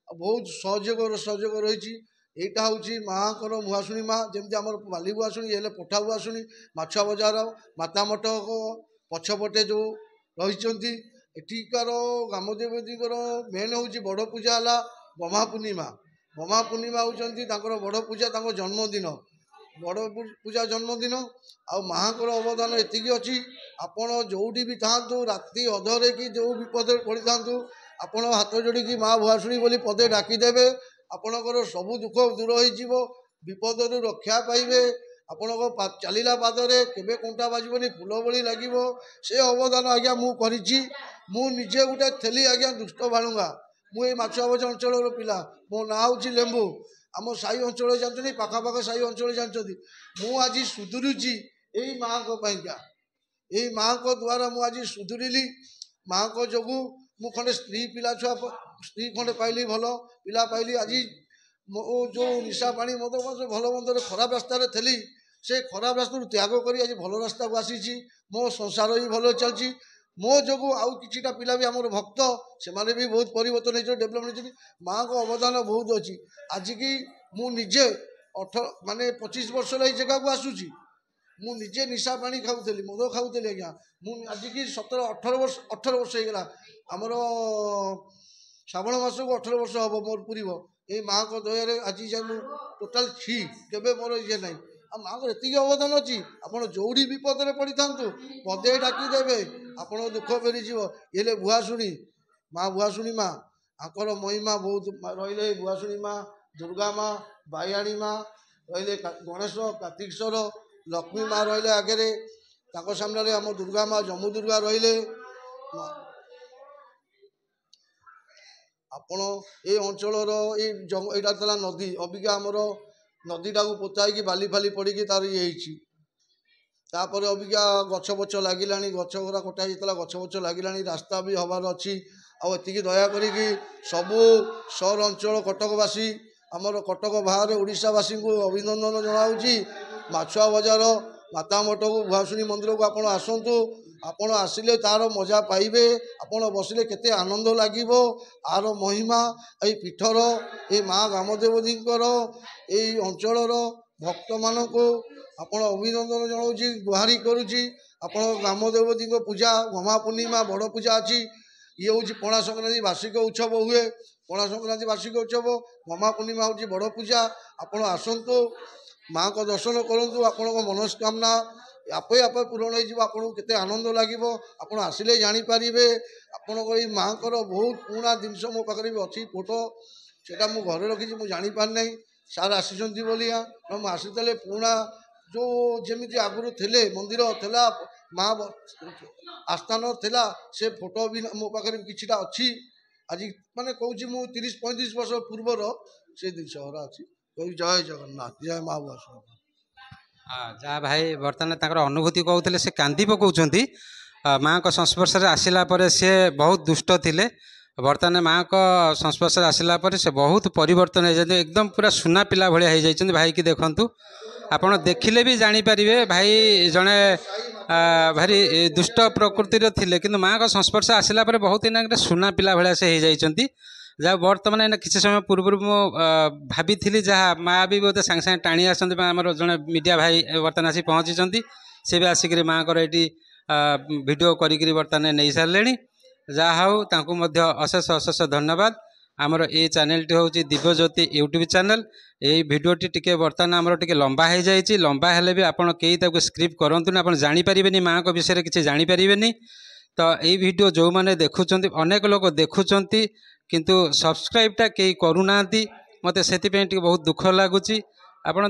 ଆଉ ବହୁତ ସହଯୋଗ ରହିଛି। ଏଇଟା ହେଉଛି ମାଆଙ୍କର ଭୁଆଶୁଣୀ ମା। ଯେମିତି ଆମର ବାଲି ଭୁଆଶୁଣୀ, ହେଲେ ପଠା ଭୁଆଶୁଣୀ ମାଛୁଆ ବଜାର ମାତା ମଠ ପଛପଟେ ଯେଉଁ ରହିଛନ୍ତି। ଏଠିକାର ଗ୍ରାମ ଦେବତୀଙ୍କର ମେନ୍ ହେଉଛି ବଡ଼ ପୂଜା ହେଲା ଗହ୍ମା ପୂର୍ଣ୍ଣିମା। ଗହ୍ମା ପୂର୍ଣ୍ଣିମା ହେଉଛନ୍ତି ତାଙ୍କର ବଡ଼ ପୂଜା, ତାଙ୍କ ଜନ୍ମଦିନ, ବଡ଼ ପୂଜା ଜନ୍ମଦିନ। ଆଉ ମାଆଙ୍କର ଅବଦାନ ଏତିକି ଅଛି, ଆପଣ ଯେଉଁଠି ବି ଥାଆନ୍ତୁ, ରାତି ଅଧରେ କି ଯେଉଁ ବିପଦରେ ପଡ଼ିଥାନ୍ତୁ, ଆପଣ ହାତ ଯୋଡ଼ିକି ମା ଭୁଆଶୁଣୀ ବୋଲି ପଦେ ଡାକିଦେବେ, ଆପଣଙ୍କର ସବୁ ଦୁଃଖ ଦୂର ହେଇଯିବ, ବିପଦରୁ ରକ୍ଷା ପାଇବେ। ଆପଣଙ୍କ ଚାଲିଲା ପାଦରେ କେବେ କଣ୍ଟା ବାଜିବନି, ଫୁଲ ଭଳି ଲାଗିବ। ସେ ଅବଦାନ ଆଜ୍ଞା ମୁଁ କରିଛି। ମୁଁ ନିଜେ ଗୋଟେ ଥିଲି ଆଜ୍ଞା ଦୁଷ୍ଟ ବାଳୁଙ୍ଗା। ମୁଁ ଏଇ ମାଛୁଆ ବଜାର ଅଞ୍ଚଳର ପିଲା। ମୋ ନାଁ ହେଉଛି ଲେମ୍ବୁ। ଆମ ସାହି ଅଞ୍ଚଳ ଜାଣିଛନ୍ତି, ପାଖାପାଖ ସାହି ଅଞ୍ଚଳ ଜାଣିଛନ୍ତି। ମୁଁ ଆଜି ସୁଧୁରୁଛି ଏଇ ମାଆଙ୍କ ପାଇଁକା। ଏଇ ମାଆଙ୍କ ଦ୍ୱାରା ମୁଁ ଆଜି ସୁଧୁରିଲି। ମାଆଙ୍କ ଯୋଗୁଁ ମୁଁ ଖଣ୍ଡେ ସ୍ତ୍ରୀ ଖଣ୍ଡେ ପାଇଲି, ଭଲ ପିଲା ପାଇଲି। ଆଜି ମୋ ଯେଉଁ ନିଶା ପାଣି ମଦ ଭଲ ମନ୍ଦରେ ଖରାପ ରାସ୍ତାରେ ଥିଲି, ସେ ଖରାପ ରାସ୍ତାରୁ ତ୍ୟାଗ କରି ଆଜି ଭଲ ରାସ୍ତାକୁ ଆସିଛି। ମୋ ସଂସାର ବି ଭଲ ଚାଲିଛି। ମୋ ଯୋଗୁଁ ଆଉ କିଛିଟା ପିଲା ବି ଆମର ଭକ୍ତ, ସେମାନେ ବି ବହୁତ ପରିବର୍ତ୍ତନ ହେଇଛନ୍ତି, ଡେଭଲପମେଣ୍ଟ ହେଇଛନ୍ତି। ମାଆଙ୍କ ଅବଦାନ ବହୁତ ଅଛି। ଆଜିକି ମୁଁ ନିଜେ 25 ବର୍ଷ ହେଲା ଏଇ ଜାଗାକୁ ଆସୁଛି। ମୁଁ ନିଜେ ନିଶା ପାଣି ଖାଉଥିଲି, ମଦ ଖାଉଥିଲି ଆଜ୍ଞା। ମୁଁ ଆଜିକି 18 ବର୍ଷ ହେଇଗଲା। ଆମର ଶ୍ରାବଣ ମାସକୁ 18 ବର୍ଷ ହେବ ମୋର ପୁରିବ। ଏଇ ମାଆଙ୍କ ଦୟାରେ ଆଜି ଯାଏ ମୁଁ ଟୋଟାଲ୍ କେବେ ମୋର ଇଏ ନାହିଁ। ଆଉ ମାଆଙ୍କର ଏତିକି ଅବଦାନ ଅଛି, ଆପଣ ଯେଉଁଠି ବିପଦରେ ପଡ଼ିଥାନ୍ତୁ ପଦେ ଡାକିଦେବେ, ଆପଣଙ୍କ ଦୁଃଖ ଫେରିଯିବ। ଇଏ ହେଲେ ଭୁଆଶୁଣୀ ମା, ଭୁଆଶୁଣୀ ମା। ଆଙ୍କର ମହିମା ବହୁତ ରହିଲେ। ଭୁଆଶୁଣୀ ମା, ଦୁର୍ଗା ମା, ବାଇଆଣୀ ମା ରହିଲେ, ଗଣେଶ କାର୍ତ୍ତିକେଶ୍ୱର ଲକ୍ଷ୍ମୀ ମା ରହିଲେ ଆଗରେ। ତାଙ୍କ ସାମ୍ନାରେ ଆମ ଦୁର୍ଗା ମା, ଜମୁ ଦୁର୍ଗା ରହିଲେ। ଆପଣ ଏ ଅଞ୍ଚଳର ଏଇଟା ଥିଲା ନଦୀ, ଅବିକା ଆମର ନଦୀଟାକୁ ପୋତା ହେଇକି ବାଲି ଫାଲି ପଡ଼ିକି ତାର ଇଏ ହେଇଛି। ତାପରେ ଅବିକା ଗଛ ପଛ ଲାଗିଲାଣି, ଗଛ ଗୁରା କଟା ହେଇଥିଲା, ଗଛ ପଛ ଲାଗିଲାଣି, ରାସ୍ତା ବି ହେବାର ଅଛି। ଆଉ ଏତିକି ଦୟା କରିକି ସବୁ ସହର ଅଞ୍ଚଳ କଟକବାସୀ, ଆମର କଟକ ବାହାରେ ଓଡ଼ିଶାବାସୀଙ୍କୁ ଅଭିନନ୍ଦନ ଜଣାଉଛି। ମାଛୁଆ ବଜାର ମାତା ମଠକୁ ଭୁଆଶୁଣୀ ମନ୍ଦିରକୁ ଆପଣ ଆସନ୍ତୁ। ଆପଣ ଆସିଲେ ତାର ମଜା ପାଇବେ। ଆପଣ ବସିଲେ କେତେ ଆନନ୍ଦ ଲାଗିବ। ଆର ମହିମା ଏଇ ପୀଠର, ଏଇ ମା ଗ୍ରାମଦେବତୀଙ୍କର, ଏଇ ଅଞ୍ଚଳର ଭକ୍ତମାନଙ୍କୁ ଆପଣ ଅଭିନନ୍ଦନ ଜଣାଉଛି, ଗୁହାରି କରୁଛି। ଆପଣ ଗ୍ରାମଦେବତୀଙ୍କ ପୂଜା ଗମା ପୂର୍ଣ୍ଣିମା ବଡ଼ ପୂଜା ଅଛି। ଇଏ ହେଉଛି ପଣା ସଂକ୍ରାନ୍ତି ବାର୍ଷିକ ଉତ୍ସବ ହୁଏ। ପଣା ସଂକ୍ରାନ୍ତି ବାର୍ଷିକ ଉତ୍ସବ, ଗମା ପୂର୍ଣ୍ଣିମା ହେଉଛି ବଡ଼ ପୂଜା। ଆପଣ ଆସନ୍ତୁ, ମାଆଙ୍କ ଦର୍ଶନ କରନ୍ତୁ। ଆପଣଙ୍କ ମନସ୍କାମନା ଆପେ ଆପେ ପୂରଣ ହେଇଯିବ। ଆପଣଙ୍କୁ କେତେ ଆନନ୍ଦ ଲାଗିବ ଆପଣ ଆସିଲେ ଜାଣିପାରିବେ। ଆପଣଙ୍କର ଏଇ ମାଆଙ୍କର ବହୁତ ପୁରୁଣା ଜିନିଷ ମୋ ପାଖରେ ବି ଅଛି, ଫଟୋ। ସେଇଟା ମୁଁ ଘରେ ରଖିଛି, ମୁଁ ଜାଣିପାରି ନାହିଁ ସାର୍ ଆସିଛନ୍ତି ବୋଲିଆ। ମୁଁ ଆସିଥିଲେ ପୁରୁଣା ଯେଉଁ ଯେମିତି ଆଗରୁ ଥିଲେ ମନ୍ଦିର ଥିଲା, ମା ଆସ୍ଥାନ ଥିଲା, ସେ ଫଟୋ ବି ମୋ ପାଖରେ କିଛିଟା ଅଛି। ଆଜି ମାନେ କହୁଛି ମୁଁ 30-35 ବର୍ଷ ପୂର୍ବର ସେ ଜିନିଷ ଗୁରା ଅଛି। କହୁଛି ଜୟ ଜଗନ୍ନାଥ, ଜୟ ମା ଭୁଆଶୁଣୀ। ଯାହା ଭାଇ ବର୍ତ୍ତମାନ ତାଙ୍କର ଅନୁଭୂତି କହୁଥିଲେ, ସେ କାନ୍ଦି ପକାଉଛନ୍ତି। ମାଆଙ୍କ ସଂସ୍ପର୍ଶରେ ଆସିଲା ପରେ ସେ ବହୁତ ଦୁଷ୍ଟ ଥିଲେ, ବର୍ତ୍ତମାନ ମାଆଙ୍କ ସଂସ୍ପର୍ଶରେ ଆସିଲା ପରେ ସେ ବହୁତ ପରିବର୍ତ୍ତନ ହେଇଯାଇଛନ୍ତି, ଏକଦମ ପୁରା ସୁନା ପିଲା ଭଳିଆ ହେଇଯାଇଛନ୍ତି। ଭାଇକି ଦେଖନ୍ତୁ, ଆପଣ ଦେଖିଲେ ବି ଜାଣିପାରିବେ ଭାଇ ଜଣେ ଭାରି ଦୁଷ୍ଟ ପ୍ରକୃତିର ଥିଲେ, କିନ୍ତୁ ମାଆଙ୍କ ସଂସ୍ପର୍ଶ ଆସିଲା ପରେ ବହୁତ ଏଇନା ଗୋଟେ ସୁନା ପିଲା ଭଳିଆ ସେ ହେଇଯାଇଛନ୍ତି। ଯାହା ବର୍ତ୍ତମାନ ଏଇନା କିଛି ସମୟ ପୂର୍ବରୁ ମୁଁ ଭାବିଥିଲି, ଯାହା ମାଆ ବି ବୋଧେ ସାଙ୍ଗେ ସାଙ୍ଗେ ଟାଣି ଆସନ୍ତି। ଆମର ଜଣେ ମିଡ଼ିଆ ଭାଇ ବର୍ତ୍ତମାନ ଆସି ପହଞ୍ଚିଛନ୍ତି, ସେ ବି ଆସିକରି ମାଆଙ୍କର ଏଇଠି ଭିଡ଼ିଓ କରିକିରି ବର୍ତ୍ତମାନ ନେଇସାରିଲେଣି। ଯାହା ହଉ, ତାଙ୍କୁ ମଧ୍ୟ ଅଶେଷ ଅଶେଷ ଧନ୍ୟବାଦ। ଆମର ଏଇ ଚ୍ୟାନେଲଟି ହେଉଛି ଦିବ୍ୟଜ୍ୟୋତି ୟୁଟ୍ୟୁବ୍ ଚ୍ୟାନେଲ୍। ଏଇ ଭିଡ଼ିଓଟି ଟିକେ ବର୍ତ୍ତମାନ ଆମର ଟିକେ ଲମ୍ବା ହେଇଯାଇଛି। ଲମ୍ବା ହେଲେ ବି ଆପଣ କେହି ତାକୁ ସ୍କ୍ରିପ୍ଟ କରନ୍ତୁନି, ଆପଣ ଜାଣିପାରିବେନି, ମାଆଙ୍କ ବିଷୟରେ କିଛି ଜାଣିପାରିବେନି। ତ ଏଇ ଭିଡ଼ିଓ ଯେଉଁମାନେ ଦେଖୁଛନ୍ତି, ଅନେକ ଲୋକ ଦେଖୁଛନ୍ତି କିନ୍ତୁ ସବସ୍କ୍ରାଇବ୍ଟା କେହି କରୁନାହାନ୍ତି। ମୋତେ ସେଥିପାଇଁ ଟିକେ ବହୁତ ଦୁଃଖ ଲାଗୁଛି। ଆପଣ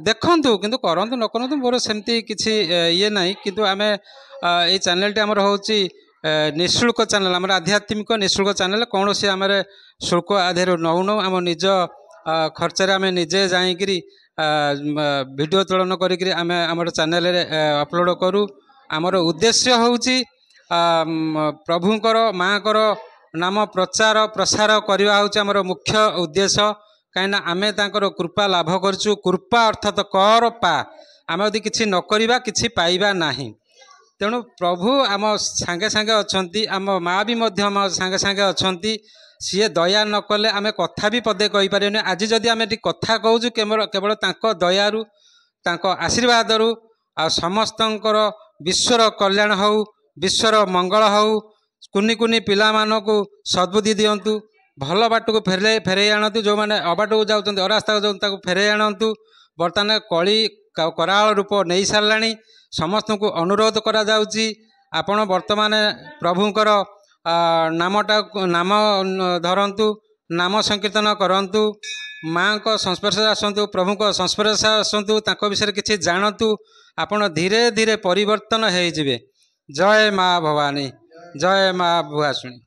ଦେଖନ୍ତୁ କିନ୍ତୁ କରନ୍ତୁ ନ କରନ୍ତୁ, ମୋର ସେମିତି କିଛି ଇଏ ନାହିଁ। କିନ୍ତୁ ଆମେ ଏଇ ଚ୍ୟାନେଲଟି ଆମର ହେଉଛି ନିଃଶୁଳ୍କ ଚ୍ୟାନେଲ୍, ଆମର ଆଧ୍ୟାତ୍ମିକ ନିଃଶୁଳ୍କ ଚ୍ୟାନେଲ୍। କୌଣସି ଆମର ଶୁଳ୍କ ଆଧିରୁ ନେଉନୁ, ଆମ ନିଜ ଖର୍ଚ୍ଚରେ ଆମେ ନିଜେ ଯାଇକିରି ଭିଡ଼ିଓ ତୋଳନ କରିକିରି ଆମେ ଆମର ଚ୍ୟାନେଲରେ ଅପଲୋଡ଼ କରୁ। ଆମର ଉଦ୍ଦେଶ୍ୟ ହେଉଛି ପ୍ରଭୁଙ୍କର, ମାଆଙ୍କର ନାମ ପ୍ରଚାର ପ୍ରସାର କରିବା ହେଉଛି ଆମର ମୁଖ୍ୟ ଉଦ୍ଦେଶ୍ୟ। କାହିଁକିନା ଆମେ ତାଙ୍କର କୃପା ଲାଭ କରିଛୁ। କୃପା ଅର୍ଥାତ୍ କର ପା, ଆମେ ଯଦି କିଛି ନ କରିବା କିଛି ପାଇବା ନାହିଁ। ତେଣୁ ପ୍ରଭୁ ଆମ ସାଙ୍ଗେ ସାଙ୍ଗେ ଅଛନ୍ତି, ଆମ ମା ବି ମଧ୍ୟ ଆମ ସାଙ୍ଗେ ସାଙ୍ଗେ ଅଛନ୍ତି। ସିଏ ଦୟା ନ କଲେ ଆମେ କଥା ବି ପଦେ କହିପାରିବାନି। ଆଜି ଯଦି ଆମେ ଏଠି କଥା କହୁଛୁ କେବଳ ତାଙ୍କ ଦୟାରୁ, ତାଙ୍କ ଆଶୀର୍ବାଦରୁ। ଆଉ ସମସ୍ତଙ୍କର ବିଶ୍ୱର କଲ୍ୟାଣ ହେଉ, ବିଶ୍ୱର ମଙ୍ଗଳ ହେଉ। କୁନି କୁନି ପିଲାମାନଙ୍କୁ ସଦ୍ବୁଦ୍ଧି ଦିଅନ୍ତୁ, ଭଲ ବାଟକୁ ଫେରେଇ ଆଣନ୍ତୁ। ଯେଉଁମାନେ ଅବାଟକୁ ଯାଉଛନ୍ତି, ଅରାସ୍ତାକୁ ଯାଉଛନ୍ତି, ତାକୁ ଫେରେଇ ଆଣନ୍ତୁ। ବର୍ତ୍ତମାନ କଳି କରାଳ ରୂପ ନେଇସାରିଲାଣି। ସମସ୍ତଙ୍କୁ ଅନୁରୋଧ କରାଯାଉଛି, ଆପଣ ବର୍ତ୍ତମାନ ପ୍ରଭୁଙ୍କର ନାମ ଧରନ୍ତୁ, ନାମ ସଂକୀର୍ତ୍ତନ କରନ୍ତୁ, ମାଆଙ୍କ ସଂସ୍ପର୍ଶରେ ଆସନ୍ତୁ, ପ୍ରଭୁଙ୍କ ସଂସ୍ପର୍ଶରେ ଆସନ୍ତୁ, ତାଙ୍କ ବିଷୟରେ କିଛି ଜାଣନ୍ତୁ। ଆପଣ ଧୀରେ ଧୀରେ ପରିବର୍ତ୍ତନ ହେଇଯିବେ। ଜୟ ମା ଭବାନୀ, ଜୟ ମା ଭୁଆଶୁଣୀ।